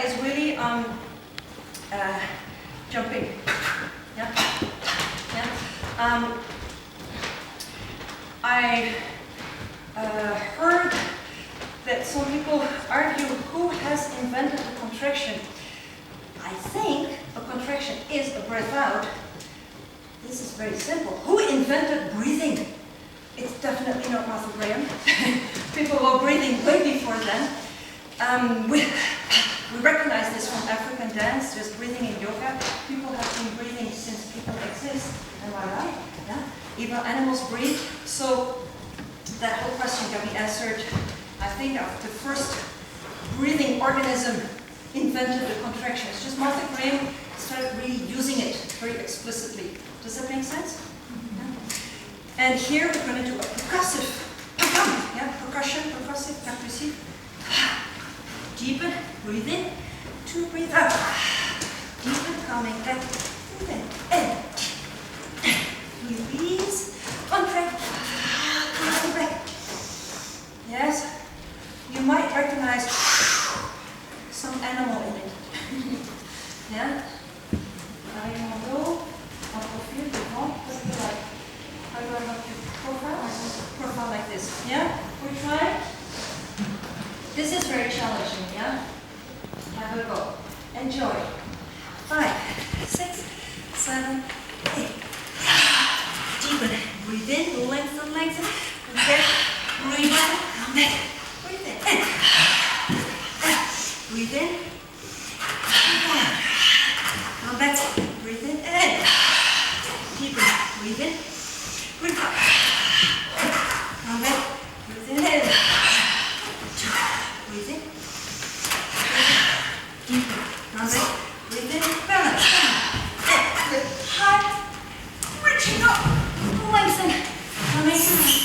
is really jumping. Yeah. Yeah. I heard that some people argue who has invented the contraction. I think a contraction is a breath out. This is very simple. Who invented breathing? It's definitely not Martha Graham. People were breathing way before then. We recognize this from African dance. There's breathing in yoga. People have been breathing since people exist. Am I right? Yeah. Even animals breathe. So that whole question can be answered, I think, after the first breathing organism invented the contraction. It's just Martha Graham started really using it very explicitly. Does that make sense? Yeah. And here we're going to do a percussive, percussive, percussive. Deepen, breathe in, to breathe out. Deepen, coming back, breathe in, release, contract, coming back. Yes, you might recognize some animal in it. Yeah? Now you want to go, up of here, what's it like? How do I have to profile? Profile like this. Yeah? We try? This is very challenging, yeah? Have a go. Enjoy. 5, 6, 7, 8. Deepen. Breathe in, lengthen, lengthen. Okay. Breathe out, come back. Breathe in. Breathe in. Come back. Breathe in. Deepen. Breathe in. Breathe out. Come back. Breathe in. Breathe in. Deepen. Come back. Breathe in. Balance. High. Reaching up. Lengthen. Coming.